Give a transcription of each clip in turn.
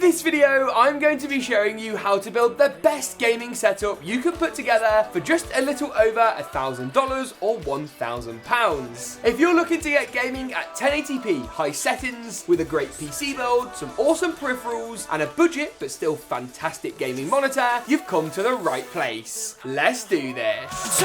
this video, I'm going to be showing you how to build the best gaming setup you can put together for just a little over $1,000 or £1,000. If you're looking to get gaming at 1080p high settings with a great PC build, some awesome peripherals, and a budget but still fantastic gaming monitor, you've come to the right place. Let's do this.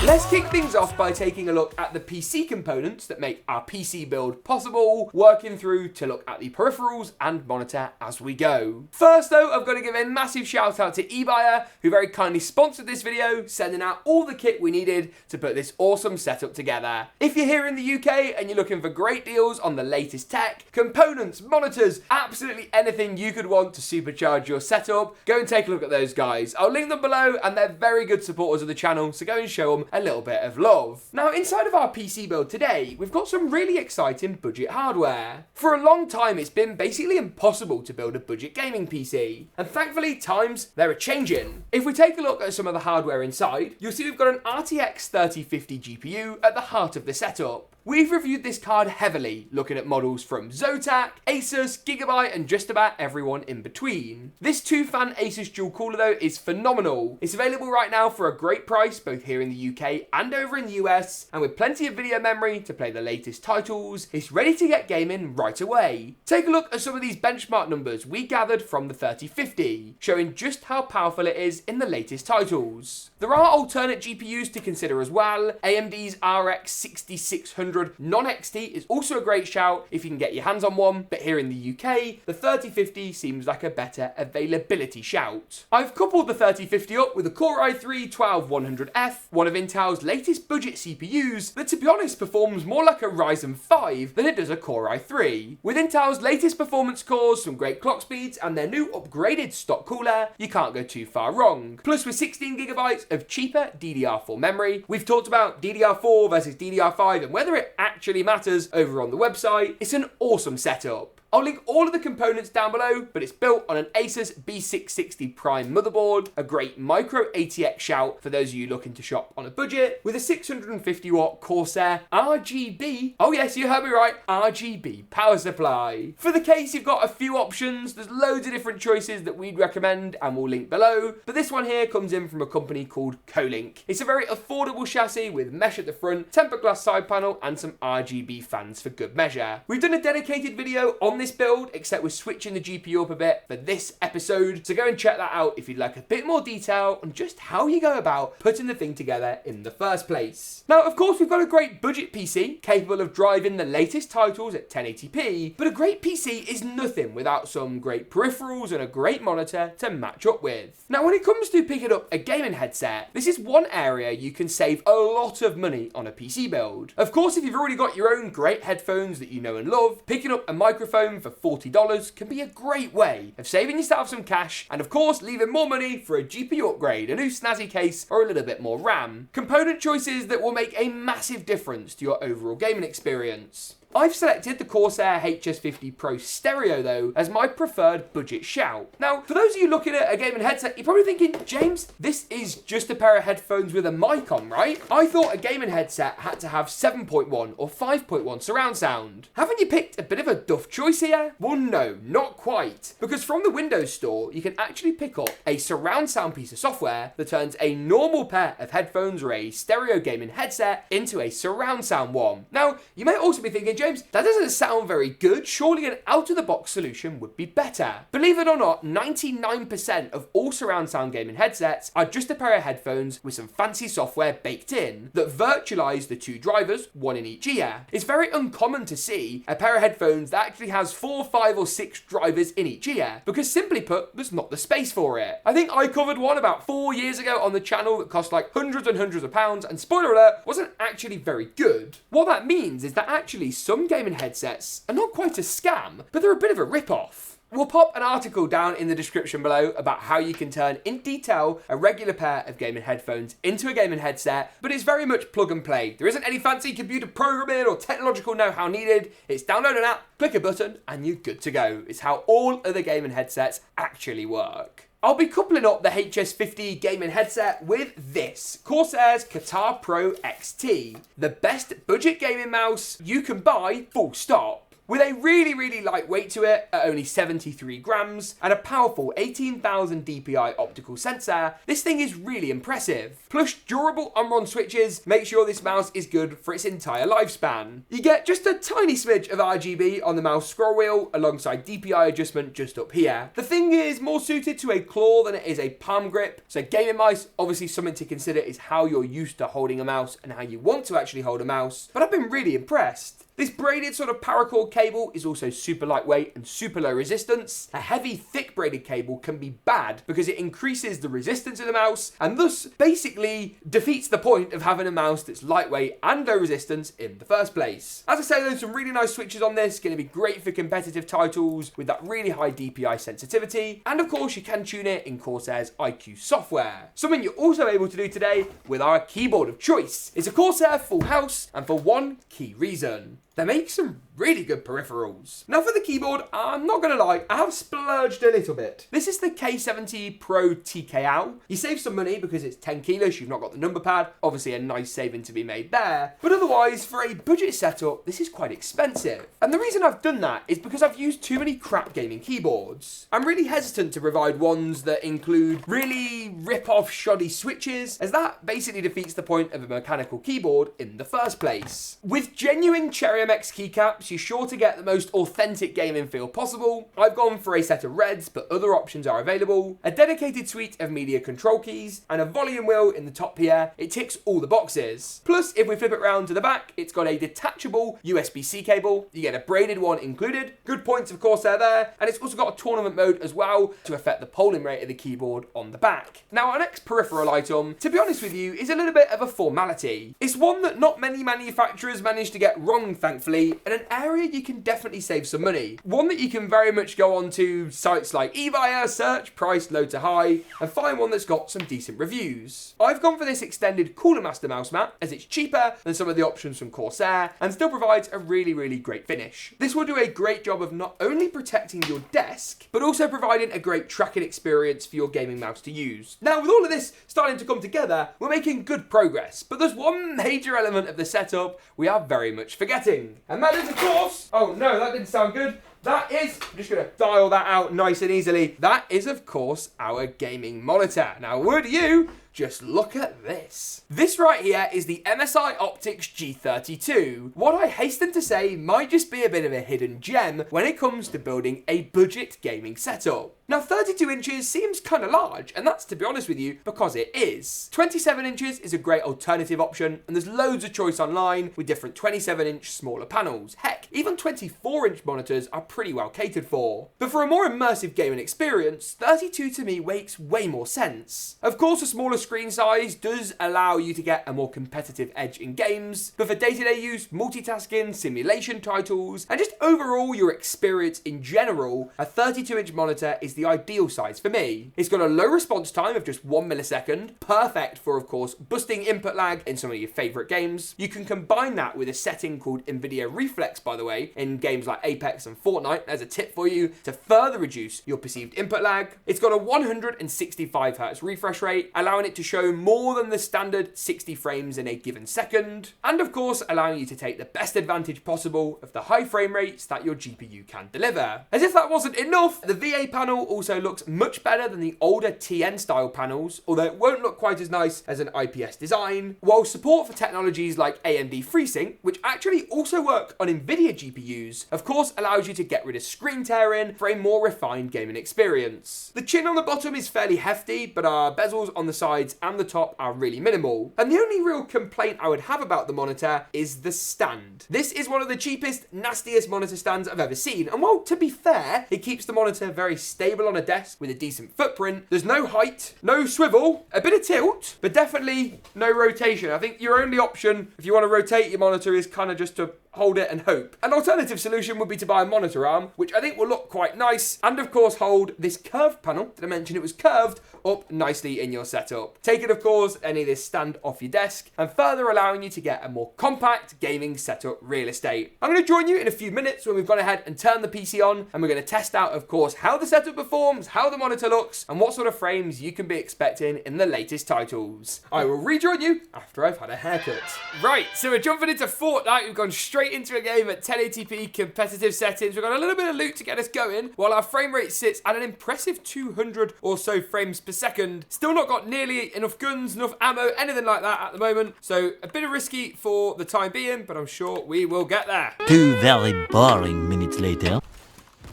Let's kick things off by taking a look at the PC components that make our PC build possible, working through to look at the peripherals and monitor as we go. First though, I've got to give a massive shout out to Ebuyer, who very kindly sponsored this video, sending out all the kit we needed to put this awesome setup together. If you're here in the UK and you're looking for great deals on the latest tech, components, monitors, absolutely anything you could want to supercharge your setup, go and take a look at those guys. I'll link them below, and they're very good supporters of the channel, so go and show them a little bit of love. Now, inside of our PC build today, we've got some really exciting budget hardware. For a long time, it's been basically impossible to build a budget gaming PC, and thankfully, times, they're changing. If we take a look at some of the hardware inside, you'll see we've got an RTX 3050 GPU at the heart of the setup. We've reviewed this card heavily, looking at models from Zotac, Asus, GeekaWhat, and just about everyone in between. This 2-fan Asus dual cooler though is phenomenal. It's available right now for a great price, both here in the UK and over in the US, and with plenty of video memory to play the latest titles, it's ready to get gaming right away. Take a look at some of these benchmark numbers we gathered from the 3050, showing just how powerful it is in the latest titles. There are alternate GPUs to consider as well. AMD's RX 6600 non-XT is also a great shout if you can get your hands on one, but here in the UK, the 3050 seems like a better availability shout. I've coupled the 3050 up with a Core i3-12100F, one of Intel's latest budget CPUs that, to be honest, performs more like a Ryzen 5 than it does a Core i3. With Intel's latest performance cores, some great clock speeds, and their new upgraded stock cooler, you can't go too far wrong. Plus, with 16GB of cheaper DDR4 memory, we've talked about DDR4 versus DDR5 and whether it actually matters over on the website. It's an awesome setup. I'll link all of the components down below, but it's built on an Asus B660 Prime motherboard, a great micro ATX shout for those of you looking to shop on a budget, with a 650 watt Corsair RGB, oh yes, you heard me right, RGB power supply. For the case, you've got a few options. There's loads of different choices that we'd recommend and we'll link below, but this one here comes in from a company called Colink. It's a very affordable chassis with mesh at the front, tempered glass side panel, and some RGB fans for good measure. We've done a dedicated video on this build, except we're switching the GPU up a bit for this episode, so go and check that out if you'd like a bit more detail on just how you go about putting the thing together in the first place. Now, of course, we've got a great budget PC capable of driving the latest titles at 1080p, but a great PC is nothing without some great peripherals and a great monitor to match up with. Now, when it comes to picking up a gaming headset, this is one area you can save a lot of money on a PC build. Of course, if you've already got your own great headphones that you know and love, picking up a microphone for $40 can be a great way of saving yourself some cash and, of course, leaving more money for a GPU upgrade, a new snazzy case, or a little bit more RAM. Component choices that will make a massive difference to your overall gaming experience. I've selected the Corsair HS50 Pro Stereo though as my preferred budget shout. Now, for those of you looking at a gaming headset, you're probably thinking, James, this is just a pair of headphones with a mic on, right? I thought a gaming headset had to have 7.1 or 5.1 surround sound. Haven't you picked a bit of a duff choice here? Well, no, not quite. Because from the Windows Store, you can actually pick up a surround sound piece of software that turns a normal pair of headphones or a stereo gaming headset into a surround sound one. Now, you may also be thinking, James, that doesn't sound very good. Surely an out-of-the-box solution would be better. Believe it or not, 99% of all surround sound gaming headsets are just a pair of headphones with some fancy software baked in that virtualize the two drivers, one in each ear. It's very uncommon to see a pair of headphones that actually has 4, 5, or 6 drivers in each ear, because simply put, there's not the space for it. I think I covered one about 4 years ago on the channel that cost like hundreds and hundreds of pounds, and spoiler alert, wasn't actually very good. What that means is that actually some gaming headsets are not quite a scam, but they're a bit of a rip-off. We'll pop an article down in the description below about how you can turn in detail a regular pair of gaming headphones into a gaming headset, but it's very much plug and play. There isn't any fancy computer programming or technological know-how needed. It's download an app, click a button, and you're good to go. It's how all other gaming headsets actually work. I'll be coupling up the HS50 gaming headset with this, Corsair's Qatar Pro XT, the best budget gaming mouse you can buy, full stop. With a really light weight to it at only 73 grams and a powerful 18,000 dpi optical sensor, this thing is really impressive. Plus durable on-run switches make sure this mouse is good for its entire lifespan. You get just a tiny smidge of RGB on the mouse scroll wheel alongside DPI adjustment just up here. The thing is more suited to a claw than it is a palm grip, so gaming mice, obviously something to consider is how you're used to holding a mouse and how you want to actually hold a mouse, but I've been really impressed. This braided sort of paracord cable is also super lightweight and super low resistance. A heavy, thick braided cable can be bad because it increases the resistance of the mouse and thus basically defeats the point of having a mouse that's lightweight and low resistance in the first place. As I say, there's some really nice switches on this, going to be great for competitive titles with that really high DPI sensitivity. And of course, you can tune it in Corsair's IQ software. Something you're also able to do today with our keyboard of choice. It's a Corsair full house and for one key reason. They make some really good peripherals. Now for the keyboard, I'm not gonna lie, I have splurged a little bit. This is the K70 Pro TKL. You save some money because it's 10 kilos, you've not got the number pad. Obviously a nice saving to be made there. But otherwise, for a budget setup, this is quite expensive. And the reason I've done that is because I've used too many crap gaming keyboards. I'm really hesitant to provide ones that include really rip-off shoddy switches, as that basically defeats the point of a mechanical keyboard in the first place. With genuine Cherry MX keycaps, you're sure to get the most authentic gaming feel possible. I've gone for a set of reds, but other options are available. A dedicated suite of media control keys, and a volume wheel in the top here. It ticks all the boxes. Plus, if we flip it round to the back, it's got a detachable USB-C cable. You get a braided one included. Good points, of course, there. And it's also got a tournament mode as well to affect the polling rate of the keyboard on the back. Now, our next peripheral item, to be honest with you, is a little bit of a formality. It's one that not many manufacturers manage to get wrong, thankfully, and an area you can definitely save some money. One that you can very much go on to sites like Ebuyer, search price low to high, and find one that's got some decent reviews. I've gone for this extended Cooler Master mouse mat, as it's cheaper than some of the options from Corsair, and still provides a really great finish. This will do a great job of not only protecting your desk, but also providing a great tracking experience for your gaming mouse to use. Now, with all of this starting to come together, we're making good progress, but there's one major element of the setup we are very much forgetting. And that is, of course, oh no, that didn't sound good. That is, I'm just going to dial that out nice and easily. That is, of course, our gaming monitor. Now, would you just look at this? This right here is the Msi Optics G32. What I hasten to say might just be a bit of a hidden gem when it comes to building a budget gaming setup. Now 32 inches seems kind of large, and that's, to be honest with you, because it is. 27 inches is a great alternative option, and there's loads of choice online with different 27-inch smaller panels. Heck, even 24-inch monitors are pretty well catered for. But for a more immersive gaming experience, 32 to me makes way more sense. Of course, a smaller screen size does allow you to get a more competitive edge in games, but for day-to-day use, multitasking, simulation titles, and just overall your experience in general, a 32-inch monitor is the ideal size for me. It's got a low response time of just 1 millisecond, perfect for, of course, busting input lag in some of your favorite games. You can combine that with a setting called NVIDIA Reflex, by the way, in games like Apex and Fortnite, as a tip for you, to further reduce your perceived input lag. It's got a 165 Hz refresh rate, allowing it to show more than the standard 60 frames in a given second, and of course, allowing you to take the best advantage possible of the high frame rates that your GPU can deliver. As if that wasn't enough, the VA panel also looks much better than the older TN style panels, although it won't look quite as nice as an IPS design, while support for technologies like AMD FreeSync, which actually also work on NVIDIA GPUs, of course allows you to get rid of screen tearing for a more refined gaming experience. The chin on the bottom is fairly hefty, but our bezels on the sides and the top are really minimal. And the only real complaint I would have about the monitor is the stand. This is one of the cheapest, nastiest monitor stands I've ever seen, and while, to be fair, it keeps the monitor very stable on a desk with a decent footprint, there's no height, no swivel, a bit of tilt, but definitely no rotation. I think your only option if you want to rotate your monitor is kind of just to hold it and hope. An alternative solution would be to buy a monitor arm, which I think will look quite nice, and of course hold this curved panel, did I mention it was curved, up nicely in your setup. Taking, of course, any of this stand off your desk, and further allowing you to get a more compact gaming setup real estate. I'm going to join you in a few minutes when we've gone ahead and turned the PC on, and we're going to test out, of course, how the setup performs, how the monitor looks, and what sort of frames you can be expecting in the latest titles. I will rejoin you after I've had a haircut. Right, so we're jumping into Fortnite. We've gone straight into a game at 1080p competitive settings. We've got a little bit of loot to get us going, while our frame rate sits at an impressive 200 or so frames per second. Still not got nearly enough guns, enough ammo, anything like that at the moment. So a bit of risky for the time being, but I'm sure we will get there. 2 very boring minutes later.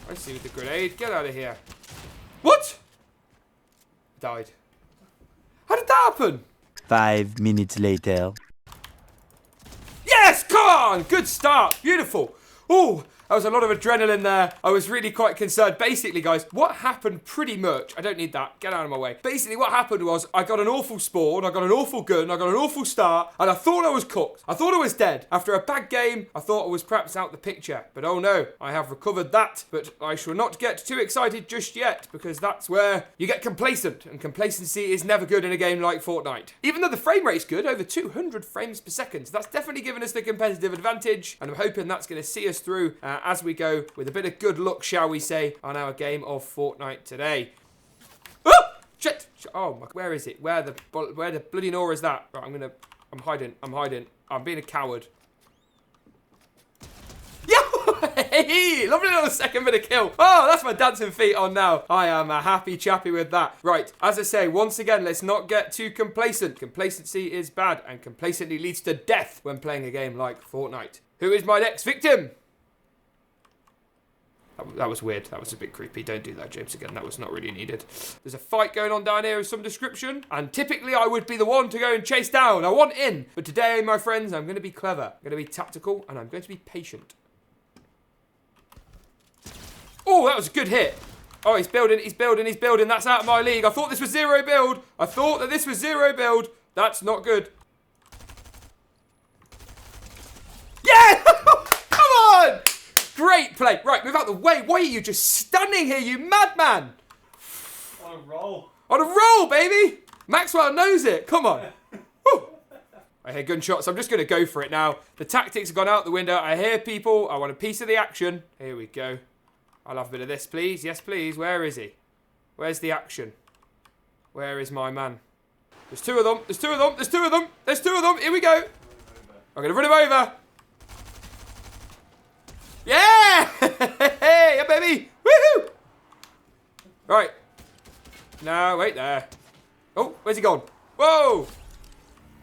I see with the grenade. Get out of here. What? Died. How did that happen? 5 minutes later. Yes, come on. Good start. Beautiful. Oh, that was a lot of adrenaline there. I was really quite concerned. Basically, guys, what happened pretty much... I don't need that. Get out of my way. Basically, what happened was I got an awful spawn, I got an awful gun, I got an awful start, and I thought I was cooked. I thought I was dead. After a bad game, I thought I was perhaps out the picture. But oh no, I have recovered that. But I shall not get too excited just yet, because that's where you get complacent. And complacency is never good in a game like Fortnite. Even though the frame rate's good, over 200 frames per second. So that's definitely given us the competitive advantage. And I'm hoping that's going to see us through as we go with a bit of good luck, shall we say, on our game of Fortnite today. Oh! Shit! Oh, my, where is it? Where the bloody Nora is that? Right, I'm hiding. I'm being a coward. Yeah! Hey! Lovely little second bit of kill. Oh, that's my dancing feet on now. I am a happy chappy with that. Right, as I say, once again, let's not get too complacent. Complacency is bad, and complacency leads to death when playing a game like Fortnite. Who is my next victim? That was weird. That was a bit creepy. Don't do that, James, again. That was not really needed. There's a fight going on down here of some description. And typically, I would be the one to go and chase down. I want in. But today, my friends, I'm going to be clever. I'm going to be tactical. And I'm going to be patient. Oh, that was a good hit. Oh, he's building. That's out of my league. I thought this was zero build. That's not good. Yeah! Come on! Great play. Right, move out the way. Why are you just standing here, you madman? On a roll. On a roll, baby. Maxwell knows it. Come on. Woo. I hear gunshots. I'm just going to go for it now. The tactics have gone out the window. I hear people. I want a piece of the action. Here we go. I'll have a bit of this, please. Yes, please. Where is he? Where's the action? Where is my man? There's two of them. Here we go. I'm going to run him over. Yeah! Hey, yeah, baby! Woohoo! Right. No, wait there. Oh, where's he gone? Whoa!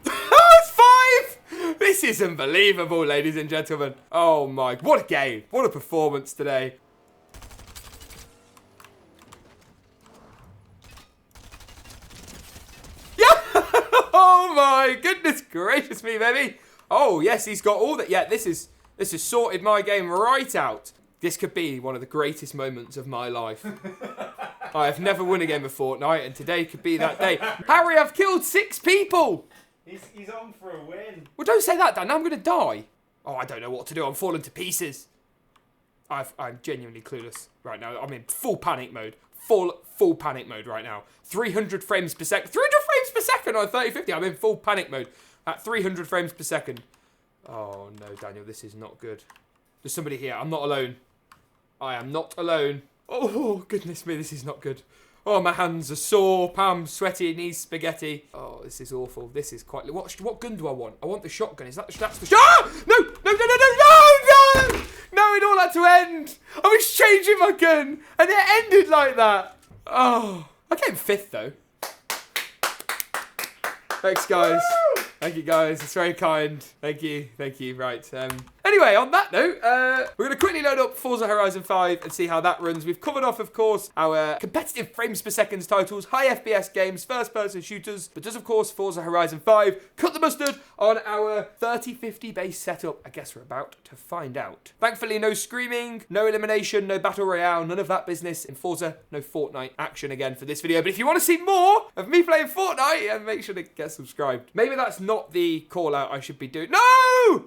Oh, it's 5! This is unbelievable, ladies and gentlemen. Oh my, what a game. What a performance today. Yeah! Oh my goodness gracious me, baby. Oh, yes, he's got all that. Yeah, this has sorted my game right out. This could be one of the greatest moments of my life. I have never won a game of Fortnite, and today could be that day. Harry, I've killed 6 people! He's on for a win. Well, don't say that, Dan. Now I'm going to die. Oh, I don't know what to do. I'm falling to pieces. I'm genuinely clueless right now. I'm in full panic mode. Full panic mode right now. 300 frames per second. 300 frames per second on 3050. I'm in full panic mode at 300 frames per second. Oh, no, Daniel, this is not good. There's somebody here. I'm not alone. I am not alone. Oh, goodness me, this is not good. Oh, my hands are sore, palms sweaty, knees spaghetti. Oh, this is awful. This is quite... What gun do I want? I want the shotgun. That's the... Ah! No! No, it all had to end. I was changing my gun, and it ended like that. Oh. I came 5th, though. Thanks, guys. Woo! Thank you, guys. It's very kind. Thank you. Right. Anyway, on that note, we're going to quickly load up Forza Horizon 5 and see how that runs. We've covered off, of course, our competitive frames per second titles, high FPS games, first-person shooters, but does, of course, Forza Horizon 5 cut the mustard on our 3050 base setup? I guess we're about to find out. Thankfully, no screaming, no elimination, no battle royale, none of that business in Forza. No Fortnite action again for this video. But if you want to see more of me playing Fortnite, make sure to get subscribed. Maybe that's not the call out I should be doing. No!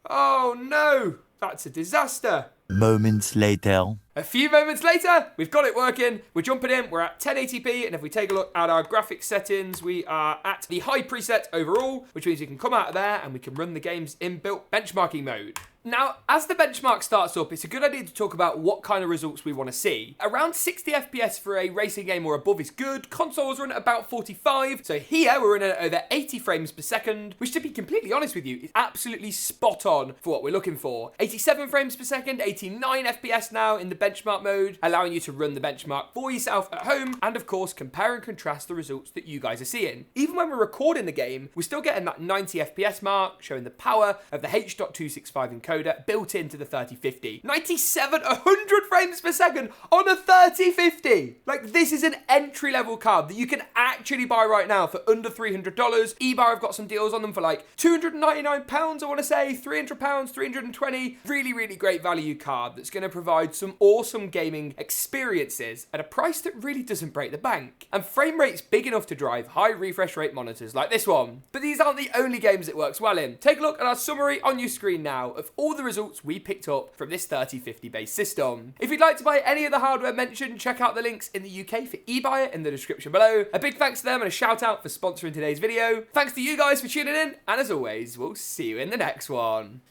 Oh no, that's a disaster. Moments later. A few moments later, we've got it working. We're jumping in, we're at 1080p, and if we take a look at our graphics settings, we are at the high preset overall, which means we can come out of there and we can run the game's inbuilt benchmarking mode. Now, as the benchmark starts up, it's a good idea to talk about what kind of results we want to see. Around 60 FPS for a racing game or above is good. Consoles run at about 45, so here we're running at over 80 frames per second, which, to be completely honest with you, is absolutely spot on for what we're looking for. 87 frames per second, 89 FPS now in the benchmark mode, allowing you to run the benchmark for yourself at home, and of course, compare and contrast the results that you guys are seeing. Even when we're recording the game, we're still getting that 90 FPS mark, showing the power of the H.265 encoder built into the 3050. 97, 100 frames per second on a 3050. Like, this is an entry-level card that you can actually buy right now for under $300. Ebuyer have got some deals on them for like £299, I want to say, £300, $320. Really, really great value card that's going to provide some awesome gaming experiences at a price that really doesn't break the bank. And frame rate's big enough to drive high refresh rate monitors like this one. But these aren't the only games it works well in. Take a look at our summary on your screen now of all the results we picked up from this 3050 based system. If you'd like to buy any of the hardware mentioned, check out the links in the UK for Ebuyer in the description below. A big thanks to them and a shout out for sponsoring today's video. Thanks to you guys for tuning in, and as always, we'll see you in the next one.